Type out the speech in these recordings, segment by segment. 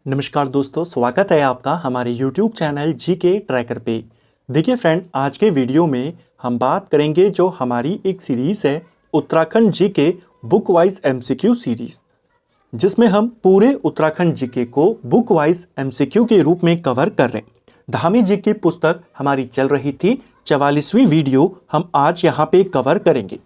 नमस्कार दोस्तों, स्वागत है आपका हमारे YouTube चैनल जीके ट्रैकर पे। देखिए फ्रेंड, आज के वीडियो में हम बात करेंगे जो हमारी एक सीरीज़ है Uttarakhand GK book wise MCQ series, जिसमें हम पूरे उत्तराखंड जीके को बुक वाइज एमसीक्यू के रूप में कवर कर रहे हैं। धामी जी की पुस्तक हमारी चल रही थी, 44वीं वीडियो हम आज यहाँ पे कवर करेंगे।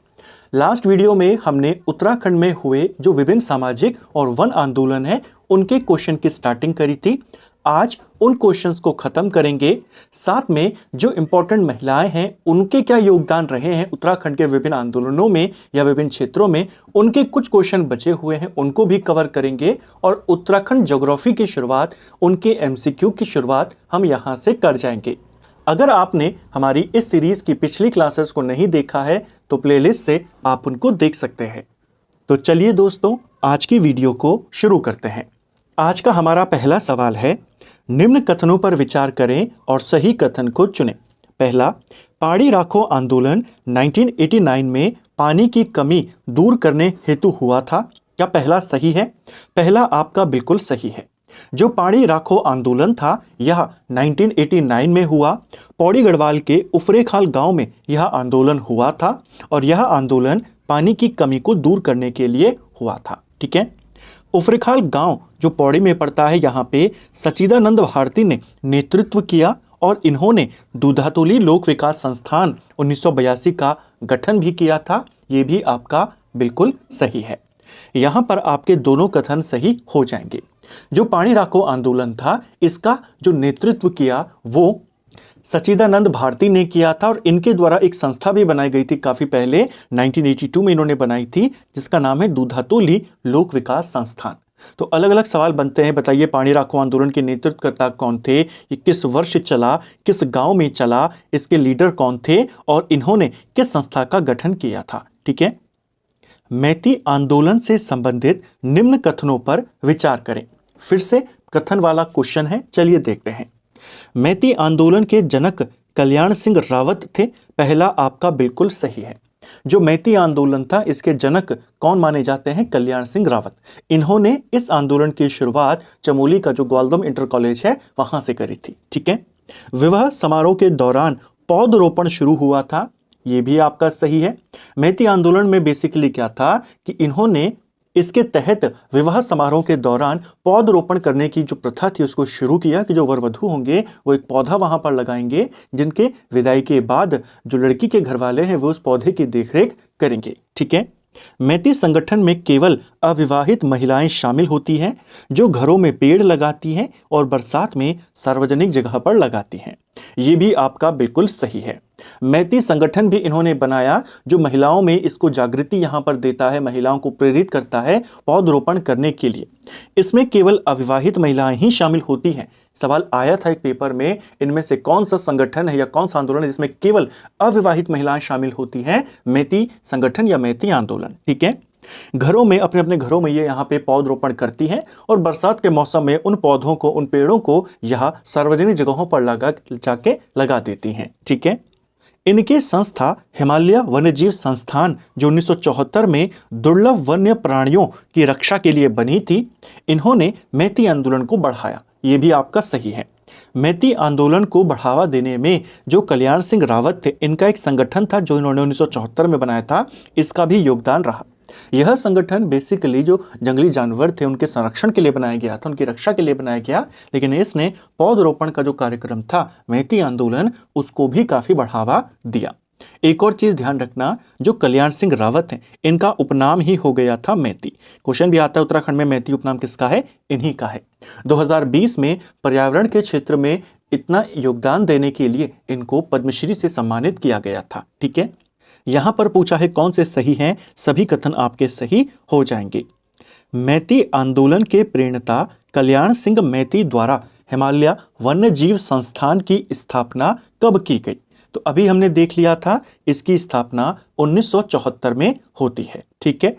लास्ट वीडियो में हमने उत्तराखंड में हुए जो विभिन्न सामाजिक और वन आंदोलन है उनके क्वेश्चन की स्टार्टिंग करी थी। आज उन क्वेश्चंस को खत्म करेंगे, साथ में जो इंपॉर्टेंट महिलाएं हैं उनके क्या योगदान रहे हैं उत्तराखंड के विभिन्न आंदोलनों में या विभिन्न क्षेत्रों में, उनके कुछ क्वेश्चन बचे हुए हैं उनको भी कवर करेंगे। और उत्तराखंड ज्योग्राफी की शुरुआत, उनके एमसीक्यू की शुरुआत हम यहाँ से कर जाएंगे। अगर आपने हमारी इस सीरीज़ की पिछली क्लासेस को नहीं देखा है तो प्लेलिस्ट से आप उनको देख सकते हैं। तो चलिए दोस्तों, आज की वीडियो को शुरू करते हैं। आज का हमारा पहला सवाल है, निम्न कथनों पर विचार करें और सही कथन को चुनें। पहला, पहाड़ी राखो आंदोलन 1989 में पानी की कमी दूर करने हेतु हुआ था। क्या पहला सही है? पहला आपका बिल्कुल सही है। जो पहाड़ी राखो आंदोलन था यह 1989 में हुआ। पौड़ी गढ़वाल के उफरेखाल गांव में यह आंदोलन हुआ था और यह आंदोलन पानी की कमी को दूर करने के लिए हुआ था। ठीक है, उफरेखाल गांव जो पौड़ी में पड़ता है, यहाँ पे सच्चिदानंद भारती ने नेतृत्व किया और इन्होंने दूधातोली लोक विकास संस्थान 1982 का गठन भी किया था। ये भी आपका बिल्कुल सही है। यहाँ पर आपके दोनों कथन सही हो जाएंगे। जो पानी राखो आंदोलन था इसका जो नेतृत्व किया वो सच्चिदानंद भारती ने किया था और इनके द्वारा एक संस्था भी बनाई गई थी काफ़ी पहले, 1982 में इन्होंने बनाई थी, जिसका नाम है दूधातोली लोक विकास संस्थान। तो अलग अलग सवाल बनते हैं। बताइए, पानी राखो आंदोलन के नेतृत्वकर्ता कौन थे, ये किस वर्ष चला, किस गांव में चला, इसके लीडर कौन थे और इन्होंने किस संस्था का गठन किया था। ठीक है, मैती आंदोलन से संबंधित निम्न कथनों पर विचार करें। फिर से कथन वाला क्वेश्चन है, चलिए देखते हैं। मैती आंदोलन के जनक कल्याण सिंह रावत थे। पहला आपका बिल्कुल सही है। जो मैती आंदोलन था इसके जनक कौन माने जाते हैं? कल्याण सिंह रावत। इन्होंने इस आंदोलन की शुरुआत चमोली का जो ग्वालदम इंटर कॉलेज है वहां से करी थी। ठीक है, विवाह समारोह के दौरान पौधरोपण शुरू हुआ था। ये भी आपका सही है। मैती आंदोलन में बेसिकली क्या था कि इन्होंने इसके तहत विवाह समारोह के दौरान पौधरोपण करने की जो प्रथा थी उसको शुरू किया कि जो वर वधू होंगे वो एक पौधा वहां पर लगाएंगे, जिनके विदाई के बाद जो लड़की के घर वाले हैं वो उस पौधे की देखरेख करेंगे। ठीक है, मैती संगठन में केवल अविवाहित महिलाएं शामिल होती हैं जो घरों में पेड़ लगाती हैं और बरसात में सार्वजनिक जगह पर लगाती हैं। ये भी आपका बिल्कुल सही है। मैती संगठन भी इन्होंने बनाया जो महिलाओं में इसको जागृति यहाँ पर देता है, महिलाओं को प्रेरित करता है पौधरोपण करने के लिए। इसमें केवल अविवाहित महिलाएं ही शामिल होती हैं। सवाल आया था एक पेपर में, इनमें से कौन सा संगठन है या कौन सा आंदोलन है जिसमें केवल अविवाहित महिलाएं शामिल होती हैं? मैती संगठन या मैती आंदोलन। ठीक है, घरों में अपने अपने घरों में ये यहाँ पे पौधरोपण करती हैं और बरसात के मौसम में उन पौधों को, उन पेड़ों को यहाँ सार्वजनिक जगहों पर लगा देती हैं। ठीक है, इनके संस्था हिमालय वन्यजीव संस्थान जो 1974 में दुर्लभ वन्य प्राणियों की रक्षा के लिए बनी थी, इन्होंने मैती आंदोलन को बढ़ाया। ये भी आपका सही है। मैती आंदोलन को बढ़ावा देने में जो कल्याण सिंह रावत थे, इनका एक संगठन था जो इन्होंने 1974 में बनाया था, इसका भी योगदान रहा। यह संगठन बेसिकली जो जंगली जानवर थे उनके संरक्षण के लिए बनाया गया था, उनकी रक्षा के लिए बनाया गया, लेकिन इसने पौधरोपण का जो कार्यक्रम था मैती आंदोलन, उसको भी काफी बढ़ावा दिया। एक और चीज ध्यान रखना, जो कल्याण सिंह रावत हैं इनका उपनाम ही हो गया था मैती। क्वेश्चन भी आता है उत्तराखंड में मैती उपनाम किसका है? इन्हीं का है। 2020 में पर्यावरण के क्षेत्र में इतना योगदान देने के लिए इनको पद्मश्री से सम्मानित किया गया था। ठीक है, यहां पर पूछा है कौन से सही हैं, सभी कथन आपके सही हो जाएंगे। मैती आंदोलन के प्रेरणता कल्याण सिंह मैती द्वारा हिमालय वन्यजीव संस्थान की स्थापना कब की गई? तो अभी हमने देख लिया था, इसकी स्थापना 1974 में होती है। ठीक है,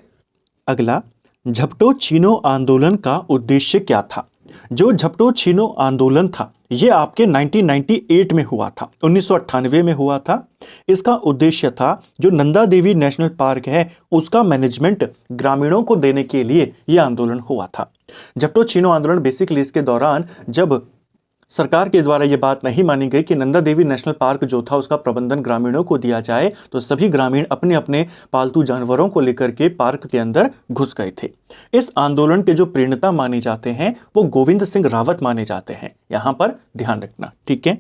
अगला, झपटो चीनो आंदोलन का उद्देश्य क्या था? जो झपटो छीनो आंदोलन था ये आपके 1998 में हुआ था, 1998 में हुआ था। इसका उद्देश्य था जो नंदा देवी नेशनल पार्क है उसका मैनेजमेंट ग्रामीणों को देने के लिए यह आंदोलन हुआ था। झपटो छीनो आंदोलन बेसिकली इसके दौरान जब सरकार के द्वारा यह बात नहीं मानी गई कि नंदा देवी नेशनल पार्क जो था उसका प्रबंधन ग्रामीणों को दिया जाए, तो सभी ग्रामीण अपने अपने पालतू जानवरों को लेकर के पार्क के अंदर घुस गए थे। इस आंदोलन के जो प्रणेता माने जाते हैं वो गोविंद सिंह रावत माने जाते हैं, यहां पर ध्यान रखना, ठीक है।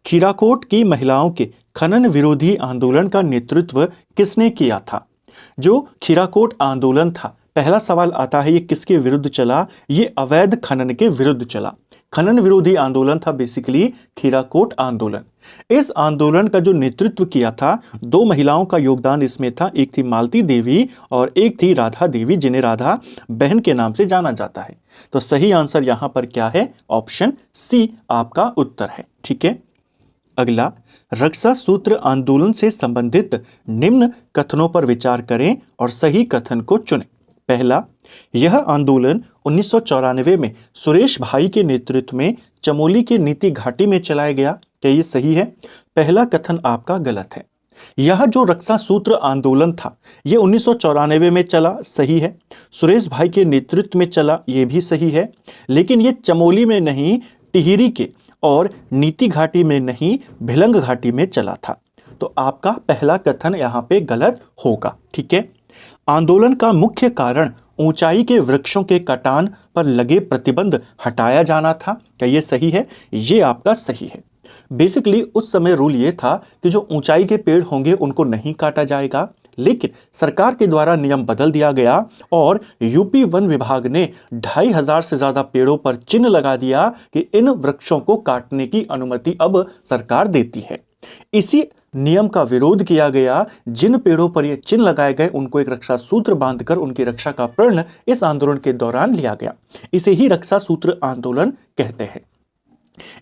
खीराकोट की महिलाओं के खनन विरोधी आंदोलन का नेतृत्व किसने किया था? जो खीराकोट आंदोलन था, पहला सवाल आता है ये किसके विरुद्ध चला? ये अवैध खनन के विरुद्ध चला। खनन विरोधी आंदोलन था बेसिकली खीराकोट आंदोलन। इस आंदोलन का जो नेतृत्व किया था, दो महिलाओं का योगदान इसमें था, एक थी मालती देवी और एक थी राधा देवी, जिन्हें राधा बहन के नाम से जाना जाता है। तो सही आंसर यहां पर क्या है? ऑप्शन सी आपका उत्तर है, ठीक है। अगला, रक्षा सूत्र आंदोलन से संबंधित निम्न कथनों पर विचार करें और सही कथन को चुनें। पहला, यह आंदोलन 1994 में सुरेश भाई के नेतृत्व में चमोली के नीति घाटी में चलाया गया। क्या ये सही है? पहला कथन आपका गलत है। यह जो रक्षा सूत्र आंदोलन था यह 1994 में चला, सही है। सुरेश भाई के नेतृत्व में चला, यह भी सही है। लेकिन यह चमोली में नहीं, टिहरी के और नीति घाटी में नहीं, भिलंग घाटी में चला था। तो आपका पहला कथन यहां पे गलत होगा, ठीक है। आंदोलन का मुख्य कारण ऊंचाई के वृक्षों के कटान पर लगे प्रतिबंध हटाया जाना था। क्या ये सही है? ये आपका सही है। बेसिकली उस समय रूल ये था कि जो ऊंचाई के पेड़ होंगे उनको नहीं काटा जाएगा, लेकिन सरकार के द्वारा नियम बदल दिया गया और यूपी वन विभाग ने 2500 से ज्यादा पेड़ों पर चिन्ह लगा दिया कि इन वृक्षों को काटने की अनुमति अब सरकार देती है। इसी नियम का विरोध किया गया। जिन पेड़ों पर ये चिन्ह लगाए गए उनको एक रक्षा सूत्र बांधकर उनकी रक्षा का प्रण इस आंदोलन के दौरान लिया गया। इसे ही रक्षा सूत्र आंदोलन कहते हैं।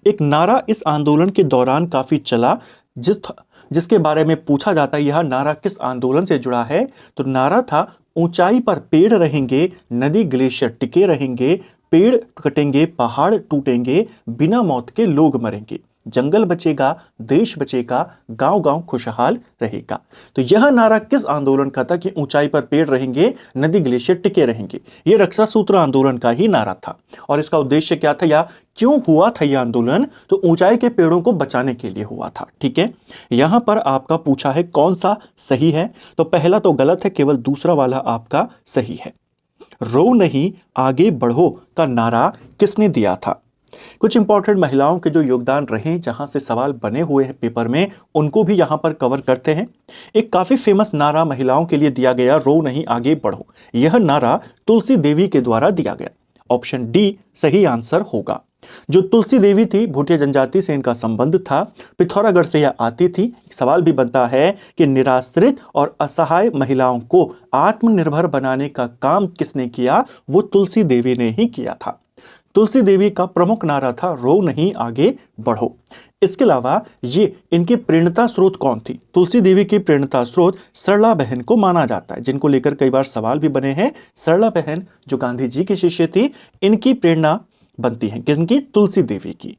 एक नारा इस आंदोलन के दौरान काफी चला, जिसके बारे में पूछा जाता है यह नारा किस आंदोलन से जुड़ा है? तो नारा था, ऊंचाई पर पेड़ रहेंगे, नदी ग्लेशियर टिके रहेंगे, पेड़ कटेंगे, पहाड़ टूटेंगे, बिना मौत के लोग मरेंगे, जंगल बचेगा, देश बचेगा, गांव गांव खुशहाल रहेगा। तो यह नारा किस आंदोलन का था कि ऊंचाई पर पेड़ रहेंगे, नदी ग्लेशियर टिके रहेंगे? यह रक्षा सूत्र आंदोलन का ही नारा था। और इसका उद्देश्य क्या था या क्यों हुआ था यह आंदोलन? तो ऊंचाई के पेड़ों को बचाने के लिए हुआ था, ठीक है। यहां पर आपका पूछा है कौन सा सही है, तो पहला तो गलत है, केवल दूसरा वाला आपका सही है। रो नहीं आगे बढ़ो का नारा किसने दिया था? कुछ इंपॉर्टेंट महिलाओं के जो योगदान रहे, जहां से सवाल बने हुए हैं पेपर में, उनको भी यहां पर कवर करते हैं। एक काफी फेमस नारा महिलाओं के लिए दिया गया, रो नहीं आगे बढ़ो। यह नारा तुलसी देवी के द्वारा दिया गया। ऑप्शन डी सही आंसर होगा। जो तुलसी देवी थी, भूटिया जनजाति से इनका संबंध था, पिथौरागढ़ से यह आती थी। सवाल भी बनता है कि निराश्रित और असहाय महिलाओं को आत्मनिर्भर बनाने का काम किसने किया? वो तुलसी देवी ने ही किया था। तुलसी देवी का प्रमुख नारा था, रो नहीं आगे बढ़ो। इसके अलावा ये इनकी प्रेरणा स्रोत कौन थी? तुलसी देवी की प्रेरणा स्रोत सरला बहन को माना जाता है, जिनको लेकर कई बार सवाल भी बने हैं। सरला बहन जो गांधी जी की शिष्य थी, इनकी प्रेरणा बनती है किसकी? तुलसी देवी की।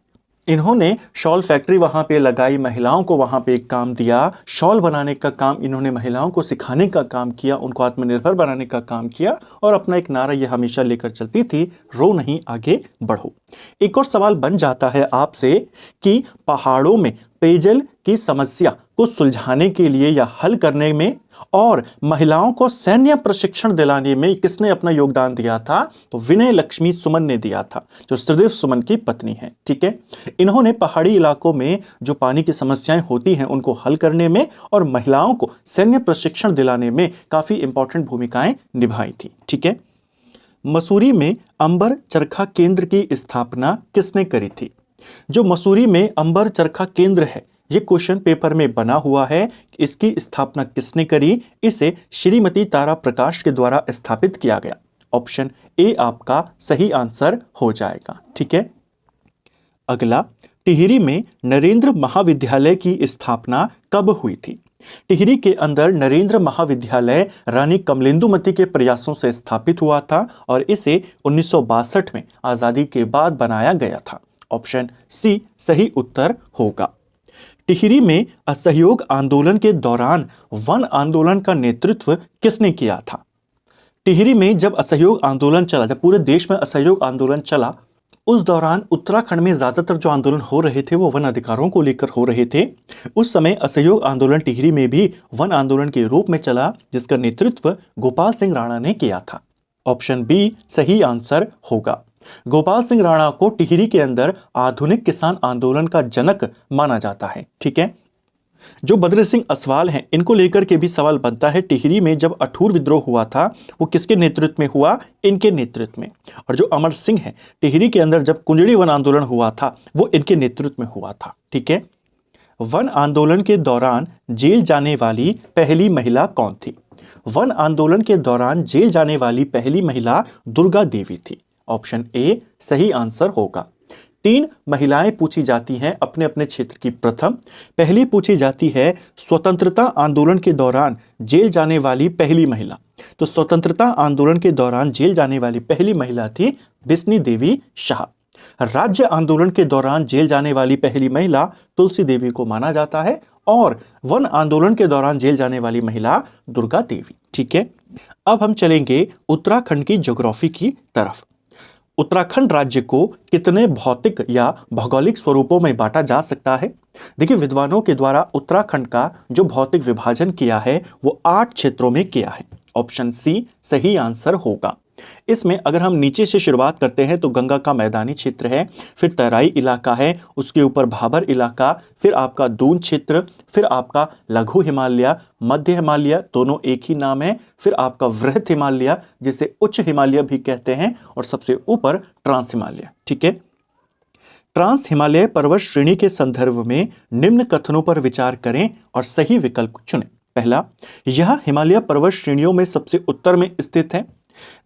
इन्होंने शॉल फैक्ट्री वहां पे लगाई, महिलाओं को वहां पे एक काम दिया, शॉल बनाने का काम इन्होंने महिलाओं को सिखाने का काम किया, उनको आत्मनिर्भर बनाने का काम किया और अपना एक नारा ये हमेशा लेकर चलती थी, रो नहीं आगे बढ़ो। एक और सवाल बन जाता है आपसे कि पहाड़ों में पेयजल की समस्या को सुलझाने के लिए या हल करने में और महिलाओं को सैन्य प्रशिक्षण दिलाने में किसने अपना योगदान दिया था? तो विनय लक्ष्मी सुमन ने दिया था, जो श्रीदेव सुमन की पत्नी है, ठीक है। इन्होंने पहाड़ी इलाकों में जो पानी की समस्याएं होती हैं उनको हल करने में और महिलाओं को सैन्य प्रशिक्षण दिलाने में काफी इंपॉर्टेंट भूमिकाएं निभाई थी, ठीक है। मसूरी में अंबर चरखा केंद्र की स्थापना किसने करी थी? जो मसूरी में अंबर चरखा केंद्र है, ये क्वेश्चन पेपर में बना हुआ है। इसकी स्थापना किसने करी? इसे श्रीमती तारा प्रकाश के द्वारा स्थापित किया गया। ऑप्शन ए आपका सही आंसर हो जाएगा, ठीक है। अगला, टिहरी में नरेंद्र महाविद्यालय की स्थापना कब हुई थी? टिहरी के अंदर नरेंद्र महाविद्यालय रानी कमलेंदुमती के प्रयासों से स्थापित हुआ था और इसे 1962 में आजादी के बाद बनाया गया था। ऑप्शन सी सही उत्तर होगा। टिहरी में असहयोग आंदोलन के दौरान वन आंदोलन का नेतृत्व किसने किया था? टिहरी में जब असहयोग आंदोलन चला, जब पूरे देश में असहयोग आंदोलन चला, उस दौरान उत्तराखंड में ज्यादातर जो आंदोलन हो रहे थे वो वन अधिकारों को लेकर हो रहे थे। उस समय असहयोग आंदोलन टिहरी में भी वन आंदोलन के रूप में चला, जिसका नेतृत्व गोपाल सिंह राणा ने किया था। ऑप्शन बी सही आंसर होगा। गोपाल सिंह राणा को टिहरी के अंदर आधुनिक किसान आंदोलन का जनक माना जाता है। ठीक है, जो बद्र सिंह असवाल हैं, इनको लेकर के भी सवाल बनता है। टिहरी में जब अठूर विद्रोह हुआ था वो किसके नेतृत्व में हुआ? इनके नेतृत्व में। और जो अमर सिंह हैं, टिहरी के अंदर जब कुंजड़ी वन आंदोलन हुआ था वो इनके नेतृत्व में हुआ था। ठीक है, वन आंदोलन के दौरान जेल जाने वाली पहली महिला कौन थी? वन आंदोलन के दौरान जेल जाने वाली पहली महिला दुर्गा देवी थी। ऑप्शन ए सही आंसर होगा। 3 महिलाएं पूछी जाती हैं अपने अपने क्षेत्र की। प्रथम पहली पूछी जाती है स्वतंत्रता आंदोलन के दौरान जेल जाने वाली पहली महिला। तो स्वतंत्रता आंदोलन के दौरान जेल जाने वाली पहली महिला थी बिस्नी देवी शाह। राज्य आंदोलन के दौरान जेल जाने वाली पहली महिला तुलसी देवी को माना जाता है और वन आंदोलन के दौरान जेल जाने वाली महिला दुर्गा देवी। ठीक है, अब हम चलेंगे उत्तराखंड की ज्योग्राफी की तरफ। उत्तराखंड राज्य को कितने भौतिक या भौगोलिक स्वरूपों में बांटा जा सकता है? देखिए, विद्वानों के द्वारा उत्तराखंड का जो भौतिक विभाजन किया है वो 8 क्षेत्रों में किया है। ऑप्शन सी सही आंसर होगा। इसमें अगर हम नीचे से शुरुआत करते हैं तो गंगा का मैदानी क्षेत्र है, फिर तराई इलाका है, उसके ऊपर भाबर इलाका, फिर आपका दून क्षेत्र, फिर आपका लघु हिमालय, मध्य हिमालय, दोनों एक ही नाम है, फिर आपका वृहत हिमालय जिसे उच्च हिमालय भी कहते हैं, और सबसे ऊपर ट्रांस हिमालय। ठीक है, ट्रांस हिमालय पर्वत श्रेणी के संदर्भ में निम्न कथनों पर विचार करें और सही विकल्प चुनें। पहला, यह हिमालय पर्वत श्रेणियों में सबसे उत्तर में स्थित है।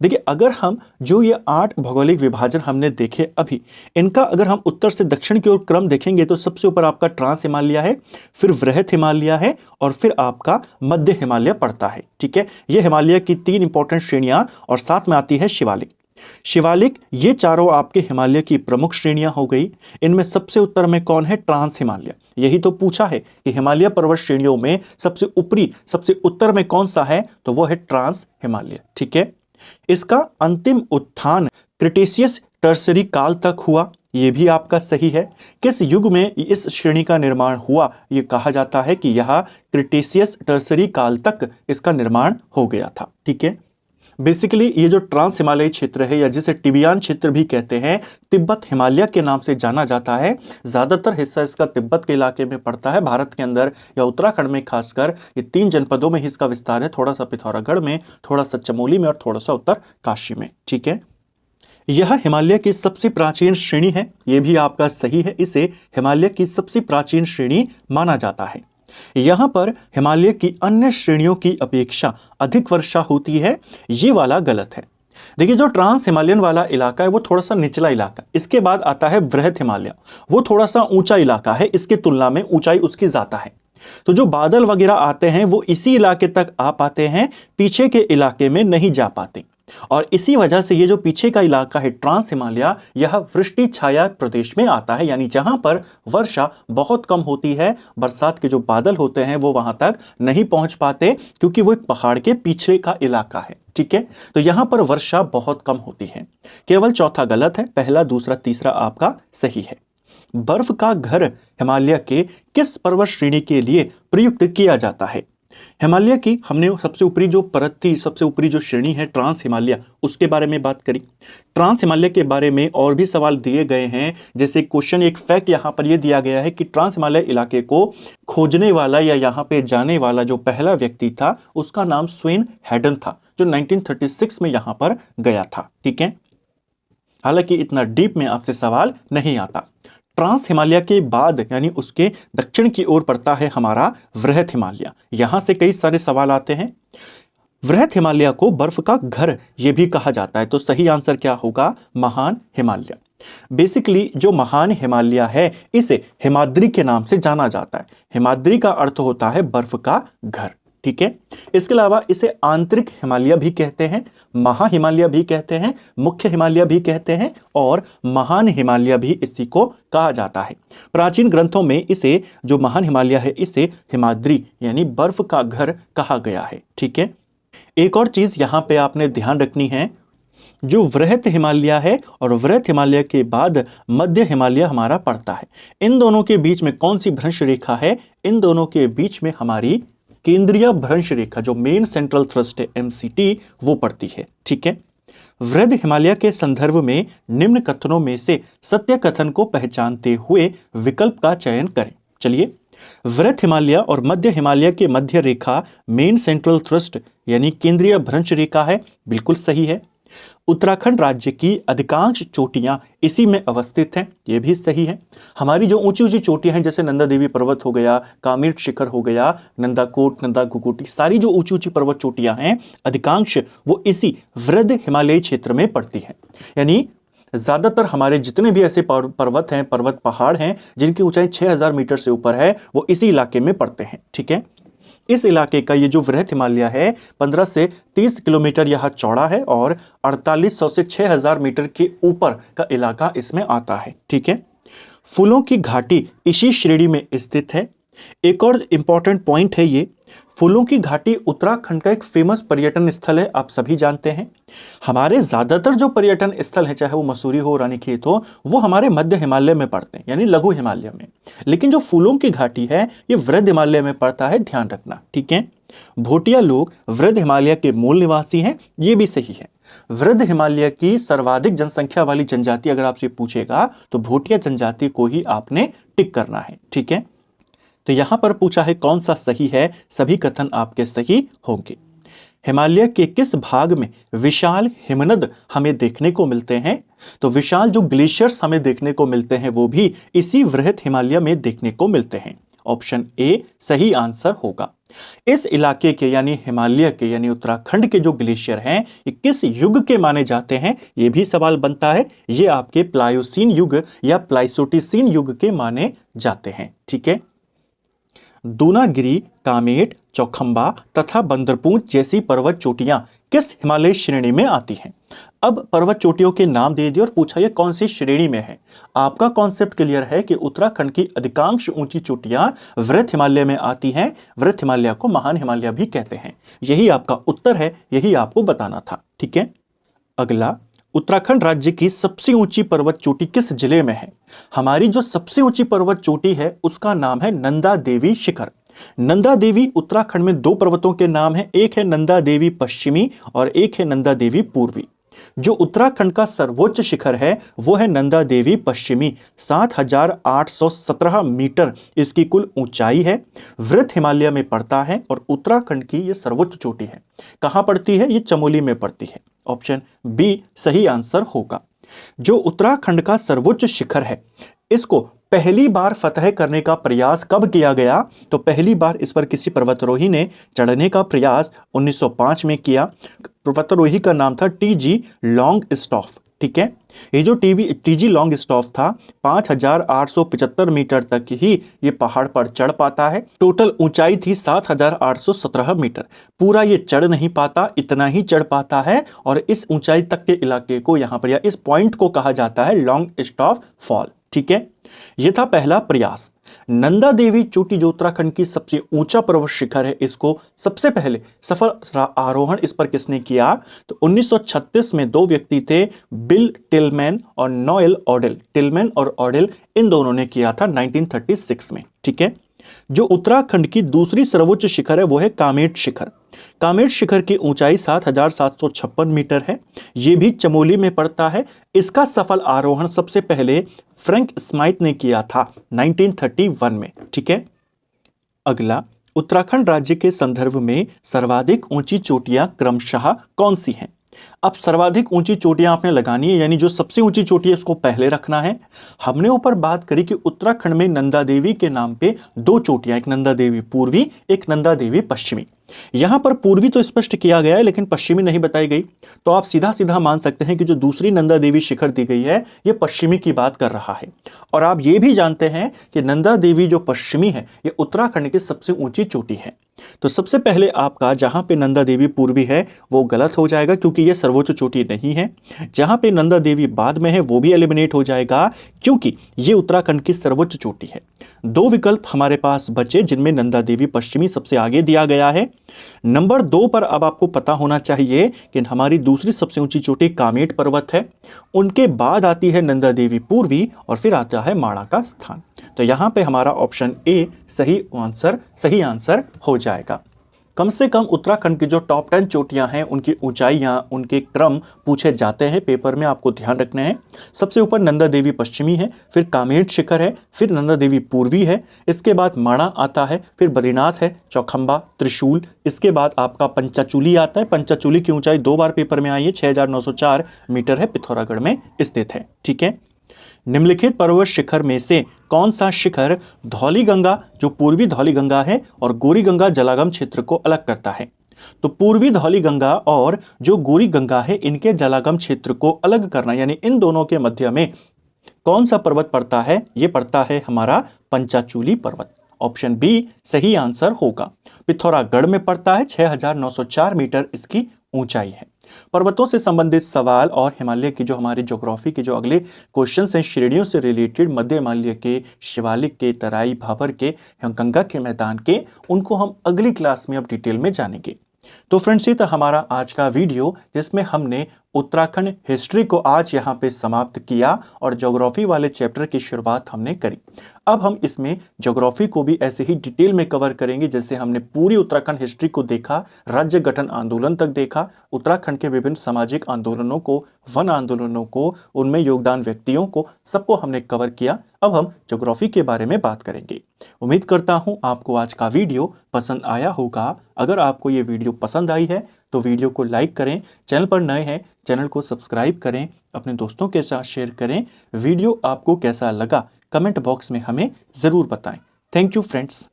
देखिए, अगर हम जो ये 8 भौगोलिक विभाजन हमने देखे अभी, इनका अगर हम उत्तर से दक्षिण की ओर क्रम देखेंगे तो सबसे ऊपर आपका ट्रांस हिमालय है, फिर वृहत हिमालय है और फिर आपका मध्य हिमालय पड़ता है। ठीक है, ये हिमालय की 3 इंपॉर्टेंट श्रेणियां और साथ में आती है शिवालिक। शिवालिक, ये चारों आपके हिमालय की प्रमुख श्रेणियां हो गई। इनमें सबसे उत्तर में कौन है? ट्रांस हिमालय। यही तो पूछा है कि हिमालय पर्वत श्रेणियों में सबसे ऊपरी सबसे उत्तर में कौन सा है, तो वो है ट्रांस हिमालय। ठीक है, इसका अंतिम उत्थान क्रिटेशियस टर्सरी काल तक हुआ, यह भी आपका सही है। किस युग में इस श्रेणी का निर्माण हुआ? यह कहा जाता है कि यह क्रिटेशियस टर्सरी काल तक इसका निर्माण हो गया था। ठीक है, बेसिकली ये जो ट्रांस हिमालयी क्षेत्र है या जिसे टिबियान क्षेत्र भी कहते हैं, तिब्बत हिमालय के नाम से जाना जाता है। ज़्यादातर हिस्सा इसका तिब्बत के इलाके में पड़ता है, भारत के अंदर या उत्तराखंड में खासकर ये 3 जनपदों में ही इसका विस्तार है, थोड़ा सा पिथौरागढ़ में, थोड़ा सा चमोली में और थोड़ा सा उत्तर काशी में। ठीक है, यह हिमालय की सबसे प्राचीन श्रेणी है, यह भी आपका सही है। इसे हिमालय की सबसे प्राचीन श्रेणी माना जाता है। यहां पर हिमालय की अन्य श्रेणियों की अपेक्षा अधिक वर्षा होती है, ये वाला गलत है। देखिए, जो ट्रांस हिमालयन वाला इलाका है वो थोड़ा सा निचला इलाका, इसके बाद आता है वृहत हिमालय, वो थोड़ा सा ऊंचा इलाका है, इसके तुलना में ऊंचाई उसकी ज्यादा है। तो जो बादल वगैरह आते हैं वो इसी इलाके तक आ पाते हैं, पीछे के इलाके में नहीं जा पाते। और इसी वजह से ये जो पीछे का इलाका है ट्रांस हिमालय, यह वृष्टि छाया प्रदेश में आता है, यानी जहां पर वर्षा बहुत कम होती है, बरसात के जो बादल होते हैं वो वहां तक नहीं पहुंच पाते क्योंकि वो एक पहाड़ के पीछे का इलाका है। ठीक है, तो यहां पर वर्षा बहुत कम होती है। केवल चौथा गलत है, पहला, दूसरा, तीसरा आपका सही है। बर्फ का घर हिमालय के किस पर्वत श्रेणी के लिए प्रयुक्त किया जाता है? हिमालय की हमने सबसे ऊपरी जो परत थी, सबसे ऊपरी जो श्रेणी है ट्रांस हिमालय, उसके बारे में बात करी। ट्रांस हिमालय के बारे में और भी सवाल दिए गए हैं, जैसे क्वेश्चन, एक फैक्ट यहां पर यह दिया गया है कि ट्रांस हिमालय इलाके को खोजने वाला या यहां पे जाने वाला जो पहला व्यक्ति था उसका नाम स्वेन हैडन था, जो 1936 में यहां पर गया था। ठीक है, हालांकि इतना डीप में आपसे सवाल नहीं आता। ट्रांस हिमालय के बाद यानी उसके दक्षिण की ओर पड़ता है हमारा वृहत हिमालय, यहां से कई सारे सवाल आते हैं। वृहत हिमालय को बर्फ का घर यह भी कहा जाता है, तो सही आंसर क्या होगा? महान हिमालय। बेसिकली जो महान हिमालय है इसे हिमाद्री के नाम से जाना जाता है। हिमाद्री का अर्थ होता है बर्फ का घर, ठीक है। इसके अलावा इसे आंतरिक हिमालय भी कहते हैं, महा हिमालय भी कहते हैं, मुख्य हिमालय भी कहते हैं और महान हिमालय भी इसी को कहा जाता है। प्राचीन ग्रंथों में इसे जो महान हिमालय है इसे हिमाद्री यानी बर्फ का घर कहा गया है, ठीक है। एक और चीज यहां पे आपने ध्यान रखनी है, जो वृहत हिमालय है और वृहत हिमालय के बाद मध्य हिमालय हमारा पड़ता है, इन दोनों के बीच में कौन सी भ्रंश रेखा है? इन दोनों के बीच में हमारी केंद्रीय भ्रंश रेखा जो मेन सेंट्रल थ्रस्ट है MCT वो पड़ती है, ठीक है। वृहद हिमालय के संदर्भ में निम्न कथनों में से सत्य कथन को पहचानते हुए विकल्प का चयन करें। चलिए, वृहद हिमालय और मध्य हिमालय के मध्य रेखा मेन सेंट्रल थ्रस्ट यानी केंद्रीय भ्रंश रेखा है, बिल्कुल सही है। उत्तराखंड राज्य की अधिकांश चोटियां इसी में अवस्थित हैं, यह भी सही है। हमारी जो ऊंची ऊंची चोटियां हैं जैसे नंदा देवी पर्वत हो गया, कामेट शिखर हो गया, नंदाकोट, नंदा घुघुटी, सारी जो ऊंची ऊंची पर्वत चोटियां हैं अधिकांश वो इसी वृहद हिमालयी क्षेत्र में पड़ती हैं। यानी ज्यादातर हमारे जितने भी ऐसे पर्वत हैं, पर्वत पहाड़ हैं जिनकी ऊंचाई 6000 मीटर से ऊपर है वो इसी इलाके में पड़ते हैं, ठीक है। इस इलाके का ये जो वृहद हिमालय है 15 से 30 किलोमीटर यह चौड़ा है और 4800 से 6000 मीटर के ऊपर का इलाका इसमें आता है, ठीक है। फूलों की घाटी इसी श्रेणी में स्थित है। एक और इंपॉर्टेंट पॉइंट है ये, फूलों की घाटी उत्तराखंड का एक फेमस पर्यटन स्थल है, आप सभी जानते हैं। हमारे ज्यादातर जो पर्यटन स्थल है चाहे वो मसूरी हो, रानीखेत हो, वो हमारे मध्य हिमालय में पड़ते हैं यानी लघु हिमालय में। लेकिन जो फूलों की घाटी है ये वृहद हिमालय में पड़ता है, ध्यान रखना, ठीक है। भोटिया लोग वृहद हिमालय के मूल निवासी हैं, ये भी सही है। वृहद हिमालय की सर्वाधिक जनसंख्या वाली जनजाति अगर आपसे पूछेगा तो भोटिया जनजाति को ही आपने टिक करना है, ठीक है। तो यहां पर पूछा है कौन सा सही है, सभी कथन आपके सही होंगे। हिमालय के किस भाग में विशाल हिमनद हमें देखने को मिलते हैं? तो विशाल जो ग्लेशियर्स हमें देखने को मिलते हैं वो भी इसी वृहद हिमालय में देखने को मिलते हैं। ऑप्शन ए सही आंसर होगा। इस इलाके के यानी हिमालय के यानी उत्तराखंड के जो ग्लेशियर हैं ये किस युग के माने जाते हैं, ये भी सवाल बनता है। ये आपके प्लायोसीन युग या प्लाइसोटिसीन युग के माने जाते हैं, ठीक है। दूनागिरी, कामेट, चौखंबा तथा बंदरपूंछ जैसी पर्वत चोटियां किस हिमालय श्रेणी में आती हैं? अब पर्वत चोटियों के नाम दे दिए और पूछा ये कौन सी श्रेणी में है। आपका कॉन्सेप्ट क्लियर है कि उत्तराखंड की अधिकांश ऊंची चोटियां वृहद हिमालय में आती हैं। वृहद हिमालय को महान हिमालय भी कहते हैं। यही आपका उत्तर है, यही आपको बताना था, ठीक है। अगला, उत्तराखंड राज्य की सबसे ऊंची पर्वत चोटी किस जिले में है? हमारी जो सबसे ऊंची पर्वत चोटी है उसका नाम है नंदा देवी शिखर। नंदा देवी उत्तराखंड में दो पर्वतों के नाम है, एक है नंदा देवी पश्चिमी और एक है नंदा देवी पूर्वी। जो उत्तराखंड का सर्वोच्च शिखर है वो है नंदा देवी पश्चिमी, 7817 मीटर इसकी कुल ऊंचाई है। वृहद हिमालय में पड़ता है और उत्तराखंड की ये सर्वोच्च चोटी है। कहां पड़ती है? ये चमोली में पड़ती है। ऑप्शन बी सही आंसर होगा। जो उत्तराखंड का सर्वोच्च शिखर है इसको पहली बार फतह करने का प्रयास कब किया गया? तो पहली बार इस पर किसी पर्वतारोही ने चढ़ने का प्रयास 1905 में किया। पर्वतारोही का नाम था TG लॉन्गस्टॉफ, ठीक है। ये जो TG लॉन्गस्टॉफ था 5875 मीटर तक ही ये पहाड़ पर चढ़ पाता है। टोटल ऊंचाई थी 7817 मीटर। पूरा ये चढ़ नहीं पाता, इतना ही चढ़ पाता है और इस ऊंचाई तक के इलाके को यहां पर या इस पॉइंट को कहा जाता है लॉन्गस्टॉफ फॉल, ठीक है। यह था पहला प्रयास। नंदा देवी चोटी जो उत्तराखंड की सबसे ऊंचा पर्वत शिखर है, इसको सबसे पहले सफल आरोहण इस पर किसने किया? तो 1936 में दो व्यक्ति थे, बिल टिलमैन और नोएल ऑडेल। टिलमैन और ऑडेल इन दोनों ने किया था 1936 में, ठीक है। जो उत्तराखंड की दूसरी सर्वोच्च शिखर है वो है कामेट शिखर। कामेट शिखर की ऊंचाई 7756 मीटर है। यह भी चमोली में पड़ता है। इसका सफल आरोहण सबसे पहले फ्रैंक स्माइथ ने किया था 1931 में, ठीक है। अगला, उत्तराखंड राज्य के संदर्भ में सर्वाधिक ऊंची चोटियां क्रमशः कौन सी हैं? अब सर्वाधिक ऊंची चोटियां आपने लगानी है, यानी जो सबसे ऊंची चोटी है उसको पहले रखना है। हमने ऊपर बात करी कि उत्तराखंड में नंदा देवी के नाम पे दो चोटियां, एक नंदा देवी पूर्वी, एक नंदा देवी पश्चिमी। यहां पर पूर्वी तो स्पष्ट किया गया है लेकिन पश्चिमी नहीं बताई गई, तो आप सीधा सीधा मान सकते हैं कि जो दूसरी नंदा देवी शिखर दी गई है यह पश्चिमी की बात कर रहा है। और आप ये भी जानते हैं कि नंदा देवी जो पश्चिमी है यह उत्तराखंड की सबसे ऊंची चोटी है। तो सबसे पहले आपका जहां पे नंदा देवी पूर्वी है वो गलत हो जाएगा क्योंकि यह सर्वोच्च चोटी नहीं है। जहां पे नंदा देवी बाद में है वो भी एलिमिनेट हो जाएगा क्योंकि यह उत्तराखंड की सर्वोच्च चोटी है। दो विकल्प हमारे पास बचे जिनमें नंदा देवी पश्चिमी सबसे आगे दिया गया है। नंबर 2 पर अब आपको पता होना चाहिए कि हमारी दूसरी सबसे ऊंची चोटी कामेट पर्वत है, उनके बाद आती है नंदा देवी पूर्वी और फिर आता है माणा का स्थान। तो यहां पे हमारा ऑप्शन ए सही आंसर हो जाएगा। कम से कम उत्तराखंड की जो टॉप 10 चोटियां हैं उनकी ऊंचाइयां, उनके क्रम पूछे जाते हैं पेपर में, आपको ध्यान रखना है। सबसे ऊपर नंदा देवी पश्चिमी है, फिर कामेट शिखर है, फिर नंदा देवी पूर्वी है, इसके बाद माणा आता है, फिर बद्रीनाथ है, चौखंबा, त्रिशूल, इसके बाद आपका पंचाचूली आता है। पंचाचूली की ऊंचाई 2 बार पेपर में आई है, 6904 मीटर है, पिथौरागढ़ में स्थित है। ठीक है, निम्नलिखित पर्वत शिखर में से कौन सा शिखर धौली गंगा जो पूर्वी धौली गंगा है और गौरी गंगा जलागम क्षेत्र को अलग करता है? तो पूर्वी धौली गंगा और जो गौरी गंगा है इनके जलागम क्षेत्र को अलग करना यानी इन दोनों के मध्य में कौन सा पर्वत पड़ता है? यह पड़ता है हमारा पंचाचूली पर्वत। ऑप्शन बी सही आंसर होगा। पिथौरागढ़ में पड़ता है, 6904 मीटर इसकी ऊंचाई है। पर्वतों से संबंधित सवाल और हिमालय की जो हमारी ज्योग्राफी के जो अगले क्वेश्चन हैं श्रेणियों से रिलेटेड, मध्य हिमालय के, शिवालिक के, तराई भाबर के, गंगा के मैदान के, उनको हम अगली क्लास में अब डिटेल में जानेंगे। तो फ्रेंड्स ये था हमारा आज का वीडियो जिसमें हमने उत्तराखंड हिस्ट्री को आज यहाँ पे समाप्त किया और ज्योग्राफी वाले चैप्टर की शुरुआत हमने करी। अब हम इसमें ज्योग्राफी को भी ऐसे ही डिटेल में कवर करेंगे जैसे हमने पूरी उत्तराखंड हिस्ट्री को देखा, राज्य गठन आंदोलन तक देखा, उत्तराखंड के विभिन्न सामाजिक आंदोलनों को, वन आंदोलनों को, उनमें योगदान व्यक्तियों को, सबको हमने कवर किया। अब हम ज्योग्राफी के बारे में बात करेंगे। उम्मीद करता हूं आपको आज का वीडियो पसंद आया होगा। अगर आपको ये वीडियो पसंद आई है तो वीडियो को लाइक करें, चैनल पर नए हैं चैनल को सब्सक्राइब करें, अपने दोस्तों के साथ शेयर करें। वीडियो आपको कैसा लगा कमेंट बॉक्स में हमें ज़रूर बताएं। Thank you friends.